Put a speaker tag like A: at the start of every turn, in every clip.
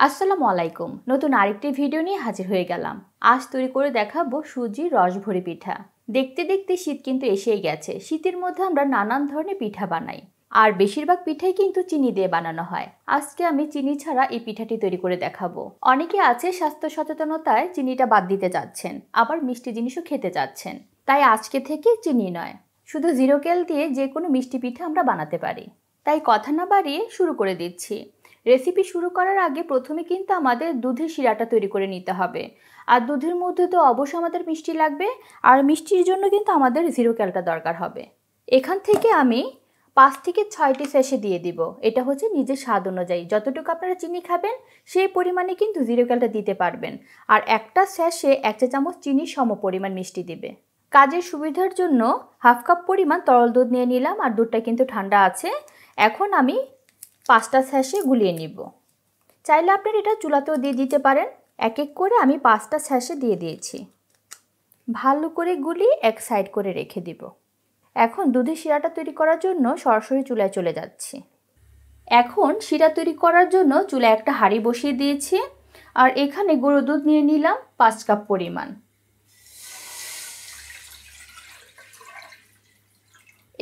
A: আসসালামু আলাইকুম। নতুন আরেকটি ভিডিও নিয়ে হাজির হয়ে গেলাম। আজ তৈরি করে দেখাবো সুজি রসভরি পিঠা। দেখতে দেখতে শীত কিন্তু এসেই গেছে। শীতের মধ্যে আমরা নানান ধরনের পিঠা বানাই, আর বেশিরভাগ পিঠাই কিন্তু চিনি দিয়ে বানানো হয়। আজকে আমি চিনি ছাড়া এই পিঠাটি তৈরি করে দেখাবো। অনেকে আছে স্বাস্থ্য সচেতনতায় চিনিটা বাদ দিতে চাচ্ছেন, আবার মিষ্টি জিনিসও খেতে চাচ্ছেন। তাই আজকে থেকে চিনি নয়, শুধু জিরো ক্যাল দিয়ে যে কোনো মিষ্টি পিঠা আমরা বানাতে পারি। তাই কথা না বাড়িয়ে শুরু করে দিচ্ছি। রেসিপি শুরু করার আগে প্রথমে কিন্তু আমাদের দুধের শিরাটা তৈরি করে নিতে হবে। আর দুধের মধ্যে তো অবশ্যই আমাদের মিষ্টি লাগবে, আর মিষ্টির জন্য কিন্তু আমাদের জিরো ক্যালটা দরকার হবে। এখান থেকে আমি 5 থেকে 6টি স্যাশে দিয়ে দিব। এটা হচ্ছে নিজের স্বাদ অনুযায়ী, যতটুকু আপনারা চিনি খাবেন সেই পরিমাণে কিন্তু জিরো ক্যালটা দিতে পারবেন। আর একটা স্যাশে 1 চা চামচ চিনির সম পরিমাণ মিষ্টি দিবে। কাজের সুবিধার জন্য হাফ কাপ পরিমাণ তরল দুধ নিয়ে নিলাম, আর দুধটা কিন্তু ঠান্ডা আছে। এখন আমি 5টা স্যাশে গুলিয়ে নিব। চাইলে আপনারা এটা চুলাতেও দিয়ে দিতে পারেন। এক এক করে আমি 5টা স্যাশে দিয়ে দিয়েছি। ভালো করে গুলিয়ে এক সাইড করে রেখে দিব। এখন দুধের শিরাটা তৈরি করার জন্য সরাসরি চুলায় চলে যাচ্ছি। এখন শিরা তৈরি করার জন্য চুলায় একটা হাঁড়ি বসিয়ে দিয়েছি, আর এখানে গুঁড়ো দুধ নিয়ে নিলাম 5 কাপ পরিমাণ।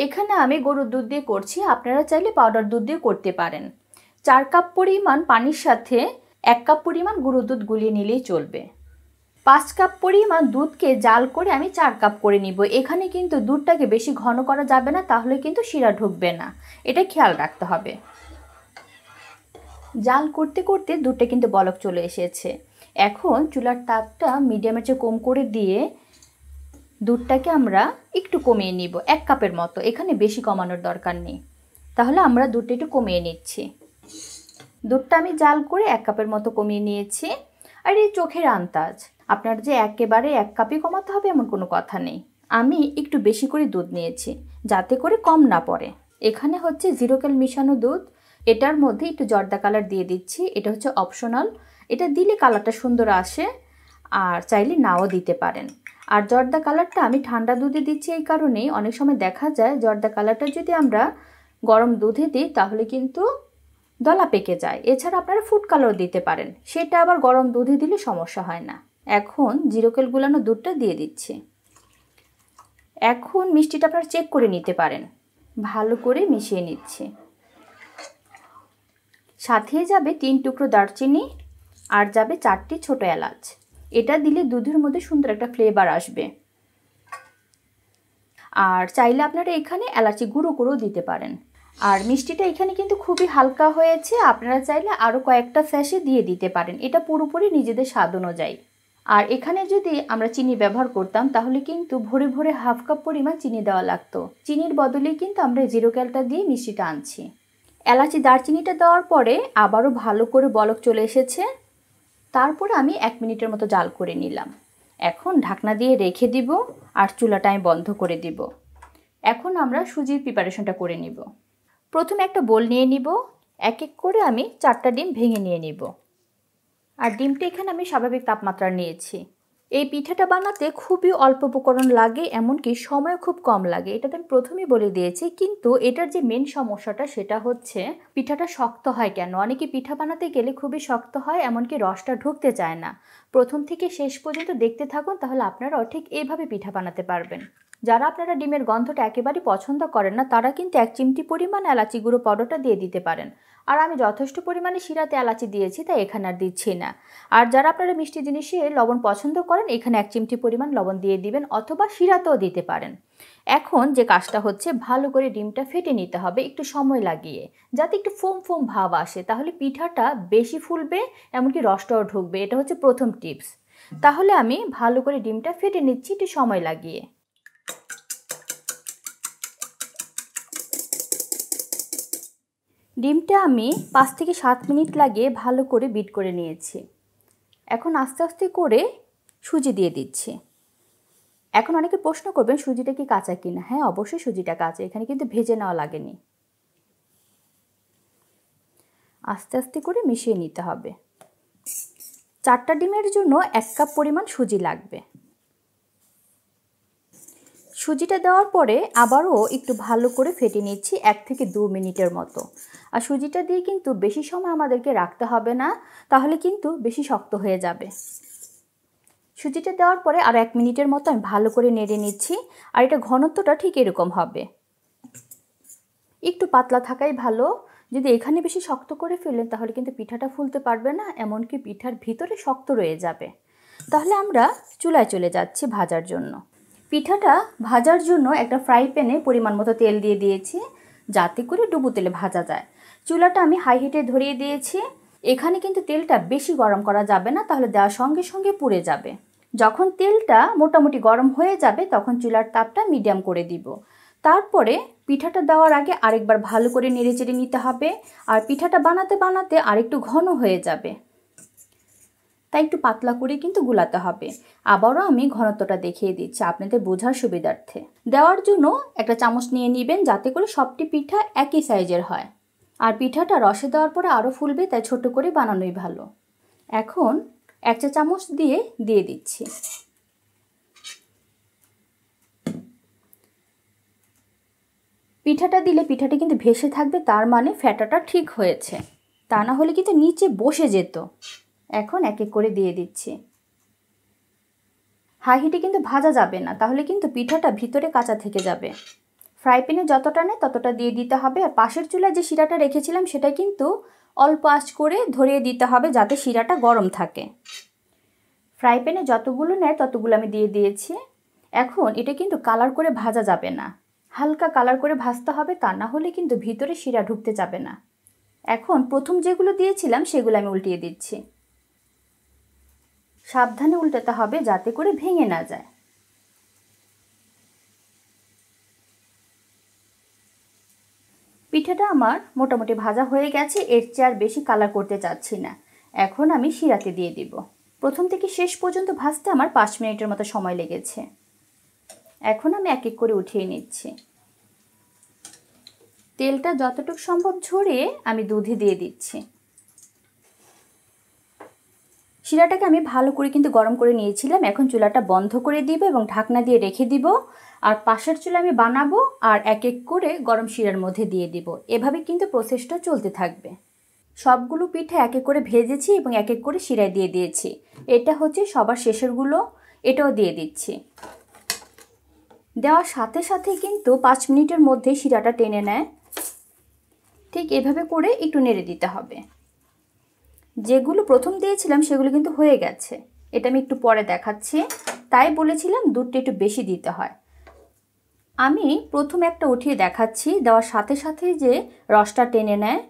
A: এখানে আমি গরুর দুধ দিয়ে করছি, আপনারা চাইলে পাউডার দুধ দিয়ে করতে পারেন। 4 কাপ পরিমাণ পানির সাথে 1 কাপ পরিমাণ গুঁড়ো দুধ গুলিয়ে নিলেই চলবে। 5 কাপ পরিমাণ দুধকে জাল করে আমি 4 কাপ করে নিব। এখানে কিন্তু দুধটাকে বেশি ঘন করা যাবে না, তাহলে কিন্তু শিরা ঢুকবে না, এটা খেয়াল রাখতে হবে। জাল করতে করতে দুধটা কিন্তু বলক চলে এসেছে। এখন চুলার তাপটা মিডিয়ামের চেয়ে কম করে দিয়ে দুধটাকে আমরা একটু কমিয়ে নিব, 1 কাপের মতো। এখানে বেশি কমানোর দরকার নেই, তাহলে আমরা দুধটা একটু কমিয়ে নিচ্ছি। দুধটা আমি জাল করে 1 কাপের মতো কমিয়ে নিয়েছি। আর এই চোখের আন্দাজ, আপনার যে একেবারে 1 কাপই কমাতে হবে এমন কোনো কথা নেই। আমি একটু বেশি করে দুধ নিয়েছি যাতে করে কম না পড়ে। এখানে হচ্ছে জিরো ক্যাল মিশানো দুধ। এটার মধ্যে একটু জর্দা কালার দিয়ে দিচ্ছি, এটা হচ্ছে অপশনাল। এটা দিলে কালারটা সুন্দর আসে, আর চাইলে নাও দিতে পারেন। আর জর্দা কালারটা আমি ঠান্ডা দুধে দিচ্ছি এই কারণেই, অনেক সময় দেখা যায় জর্দা কালারটা যদি আমরা গরম দুধে দিই তাহলে কিন্তু দলা পেকে যায়। এছাড়া আপনারা ফুড কালার দিতে পারেন, সেটা আবার গরম দুধে দিলে সমস্যা হয় না। এখন জিরো ক্যাল গুলানো দুধটা দিয়ে দিচ্ছি। এখন মিষ্টিটা আপনারা চেক করে নিতে পারেন। ভালো করে মিশিয়ে নিচ্ছি। সাথে যাবে 3 টুকরো দারচিনি, আর যাবে 4টি ছোট এলাচ। এটা দিলে দুধের মধ্যে সুন্দর একটা ফ্লেভার আসবে। আর চাইলে আপনারা এখানে এলাচি গুঁড়ো করেও দিতে পারেন। আর মিষ্টিটা এখানে কিন্তু খুবই হালকা হয়েছে, আপনারা চাইলে আরও কয়েকটা স্যাশে দিয়ে দিতে পারেন, এটা পুরোপুরি নিজেদের স্বাদ অনুযায়ী। আর এখানে যদি আমরা চিনি ব্যবহার করতাম তাহলে কিন্তু ভরে ভরে হাফ কাপ পরিমাণ চিনি দেওয়া লাগতো। চিনির বদলে কিন্তু আমরা জিরো ক্যালটা দিয়ে মিষ্টিটা আনছি। এলাচি দারচিনিটা দেওয়ার পরে আবারও ভালো করে বলক চলে এসেছে। তারপরে আমি 1 মিনিটের মতো জাল করে নিলাম। এখন ঢাকনা দিয়ে রেখে দিব, আর চুলাটা আমি বন্ধ করে দিব। এখন আমরা সুজির প্রিপারেশনটা করে নিব। প্রথমে একটা বোল নিয়ে নিব। এক এক করে আমি 4টা ডিম ভেঙে নিয়ে নিব। আর ডিমটা এখানে আমি স্বাভাবিক তাপমাত্রা নিয়েছি। এই পিঠাটা বানাতে খুবই অল্প উপকরণ লাগে, এমনকি সময় খুব কম লাগে, এটা তো আমি প্রথমেই বলে দিয়েছি। কিন্তু এটার যে মেন সমস্যাটা সেটা হচ্ছে পিঠাটা শক্ত হয় কেন। অনেকে পিঠা বানাতে গেলে খুবই শক্ত হয়, এমনকি রসটা ঢুকতে চায় না। প্রথম থেকে শেষ পর্যন্ত দেখতে থাকুন, তাহলে আপনারাও ঠিক এইভাবে পিঠা বানাতে পারবেন। যারা আপনারা ডিমের গন্ধটা একেবারেই পছন্দ করেন না তারা কিন্তু 1 চিমটি পরিমাণ এলাচি গুঁড়ো পাউডারটা দিয়ে দিতে পারেন। আর আমি যথেষ্ট পরিমাণে শিরাতে এলাচি দিয়েছি, তাই এখানে আর দিচ্ছি না। আর যারা আপনারা মিষ্টি জিনিসে লবণ পছন্দ করেন এখানে 1 চিমটি পরিমাণ লবণ দিয়ে দিবেন, অথবা শিরাতেও দিতে পারেন। এখন যে কাজটা হচ্ছে, ভালো করে ডিমটা ফেটে নিতে হবে একটু সময় লাগিয়ে, যাতে একটু ফোম ফোম ভাব আসে, তাহলে পিঠাটা বেশি ফুলবে, এমনকি রসটাও ঢুকবে। এটা হচ্ছে প্রথম টিপস। তাহলে আমি ভালো করে ডিমটা ফেটে নিচ্ছি একটু সময় লাগিয়ে। ডিমটা আমি 5 থেকে 7 মিনিট লাগিয়ে ভালো করে বিট করে নিয়েছি। এখন আস্তে আস্তে করে সুজি দিয়ে দিচ্ছি। এখন অনেকে প্রশ্ন করবেন সুজিটা কি কাঁচা কিনা। হ্যাঁ, অবশ্যই সুজিটা কাঁচা, এখানে কিন্তু ভেজে নেওয়া লাগেনি। আস্তে আস্তে করে মিশিয়ে নিতে হবে। 4টা ডিমের জন্য 1 কাপ পরিমাণ সুজি লাগবে। সুজিটা দেওয়ার পরে আবারও একটু ভালো করে ফেটে নিচ্ছি 1 থেকে 2 মিনিটের মতো। আর সুজিটা দিয়ে কিন্তু বেশি সময় আমাদেরকে রাখতে হবে না, তাহলে কিন্তু বেশি শক্ত হয়ে যাবে। সুজিটা দেওয়ার পরে আর 1 মিনিটের মতো আমি ভালো করে নেড়ে নিচ্ছি। আর এটা ঘনত্বটা ঠিক এরকম হবে, একটু পাতলা থাকাই ভালো। যদি এখানে বেশি শক্ত করে ফেলেন তাহলে কিন্তু পিঠাটা ফুলতে পারবে না, এমনকি পিঠার ভিতরে শক্ত রয়ে যাবে। তাহলে আমরা চুলায় চলে যাচ্ছি ভাজার জন্য। পিঠাটা ভাজার জন্য একটা ফ্রাই প্যানে পরিমাণ মতো তেল দিয়ে দিয়েছি, যাতে করে ডুবো তেলে ভাজা যায়। চুলাটা আমি হাই হিটে ধরিয়ে দিয়েছি। এখানে কিন্তু তেলটা বেশি গরম করা যাবে না, তাহলে দেওয়ার সঙ্গে সঙ্গে পুড়ে যাবে। যখন তেলটা মোটামুটি গরম হয়ে যাবে তখন চুলার তাপটা মিডিয়াম করে দিব। তারপরে পিঠাটা দেওয়ার আগে আরেকবার ভালো করে নেড়েচেড়ে নিতে হবে। আর পিঠাটা বানাতে বানাতে আরেকটু ঘন হয়ে যাবে, তাই একটু পাতলা করে কিন্তু গুলাতে হবে। আবারও আমি ঘনত্বটা দেখিয়ে দিচ্ছি আপনাদের বোঝার সুবিধার্থে। দেওয়ার জন্য একটা চামচ নিয়ে নেবেন, যাতে করে সবটি পিঠা একই সাইজের হয়। আর পিঠাটা রসে দেওয়ার পরে আরও ফুলবে, তাই ছোট করে বানানোই ভালো। এখন 1 চা চামচ দিয়ে দিচ্ছি। পিঠাটা দিলে পিঠাটা কিন্তু ভেসে থাকবে, তার মানে ফ্যাটাটা ঠিক হয়েছে, তা না হলে কিন্তু নিচে বসে যেত। এখন এক এক করে দিয়ে দিচ্ছি। হাই হিটে কিন্তু ভাজা যাবে না, তাহলে কিন্তু পিঠাটা ভিতরে কাঁচা থেকে যাবে। ফ্রাই প্যানে যতটা নেয় ততটা দিয়ে দিতে হবে। আর পাশের চুলায় যে শিরাটা রেখেছিলাম সেটা কিন্তু অল্প আঁচ করে ধরিয়ে দিতে হবে, যাতে শিরাটা গরম থাকে। ফ্রাই প্যানে যতগুলো নেয় ততগুলো আমি দিয়ে দিয়েছি। এখন এটা কিন্তু কালার করে ভাজা যাবে না, হালকা কালার করে ভাজতে হবে, তা না হলে কিন্তু ভিতরে শিরা ঢুকতে যাবে না। এখন প্রথম যেগুলো দিয়েছিলাম সেগুলো আমি উল্টিয়ে দিচ্ছি। সাবধানে উল্টাতে হবে যাতে করে ভেঙে না যায়। পিঠাটা আমার মোটামুটি ভাজা হয়ে গেছে, এর চেয়ে আর বেশি কালার করতে চাচ্ছি না। এখন আমি শিরাতে দিয়ে দিব। প্রথম থেকে শেষ পর্যন্ত ভাজতে আমার 5 মিনিটের মতো সময় লেগেছে। এখন আমি এক এক করে উঠিয়ে নিচ্ছি। তেলটা যতটুকু সম্ভব ঝরিয়ে আমি দুধে দিয়ে দিচ্ছি। শিরাটাকে আমি ভালো করে কিন্তু গরম করে নিয়েছিলাম। এখন চুলাটা বন্ধ করে দিব এবং ঢাকনা দিয়ে রেখে দিব। আর পাশের চুলা আমি বানাবো আর এক এক করে গরম শিরার মধ্যে দিয়ে দিব। এভাবে কিন্তু প্রসেসটা চলতে থাকবে। সবগুলো পিঠে এক এক করে ভেজেছি এবং এক এক করে শিরায় দিয়ে দিয়েছি। এটা হচ্ছে সবার শেষেরগুলো, এটাও দিয়ে দিচ্ছি। দেওয়ার সাথে সাথে কিন্তু 5 মিনিটের মধ্যে শিরাটা টেনে নেয়। ঠিক এভাবে করে একটু নেড়ে দিতে হবে। যেগুলো প্রথম দিয়েছিলাম সেগুলো কিন্তু হয়ে গেছে, এটা আমি একটু পরে দেখাচ্ছি। তাই বলেছিলাম দুধটা একটু বেশি দিতে হয়। আমি প্রথম একটা উঠিয়ে দেখাচ্ছি। দেওয়ার সাথে সাথে যে রসটা টেনে নেয়,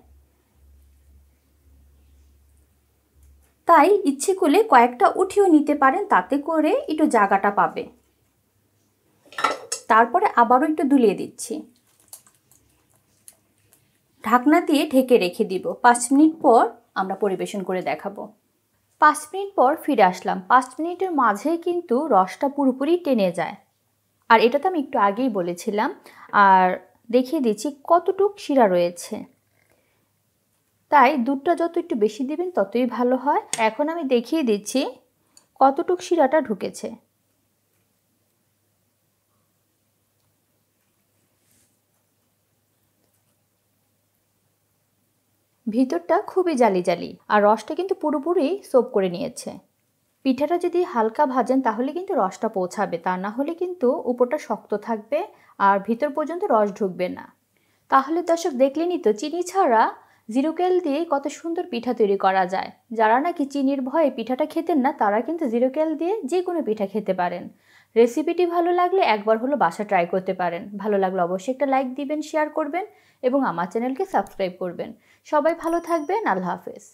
A: তাই ইচ্ছে করলে কয়েকটা উঠিয়েও নিতে পারেন, তাতে করে একটু জায়গাটা পাবে। তারপরে আবারও একটু দুলিয়ে দিচ্ছি। ঢাকনা দিয়ে ঢেকে রেখে দিব। 5 মিনিট পর আমরা পরিবেশন করে দেখাবো। 5 মিনিট পর ফিরে আসলাম। 5 মিনিটের মাঝেই কিন্তু রসটা পুরোপুরি টেনে যায়। আর এটা তো আমি একটু আগেই বলেছিলাম। আর দেখিয়ে দিচ্ছি কতটুক শিরা রয়েছে, তাই দুধটা যত একটু বেশি দিবেন ততই ভালো হয়। এখন আমি দেখিয়ে দিচ্ছি কতটুক শিরাটা ঢুকেছে। ভিতরটা খুবই জালি জালি, আর রসটা কিন্তু পুরোপুরি সোপ করে নিয়েছে। পিঠাটা যদি হালকা ভাজেন তাহলে কিন্তু রসটা পৌঁছাবে, তা না হলে কিন্তু উপরটা শক্ত থাকবে আর ভিতর পর্যন্ত রস ঢুকবে না। তাহলে দর্শক দেখলেনই তো, চিনি ছাড়া 0 ক্যাল দিয়ে কত সুন্দর পিঠা তৈরি করা যায়। যারা নাকি চিনির ভয়ে পিঠাটা খেতেন না, তারা কিন্তু 0 ক্যাল দিয়ে যে কোনো পিঠা খেতে পারেন। রেসিপিটি ভালো লাগলে একবার হলো বাসা ট্রাই করতে পারেন। ভালো লাগলে অবশ্যই একটা লাইক দিবেন, শেয়ার করবেন এবং আমার চ্যানেলকে সাবস্ক্রাইব করবেন। সবাই ভালো থাকবেন। আল্লাহ হাফেজ।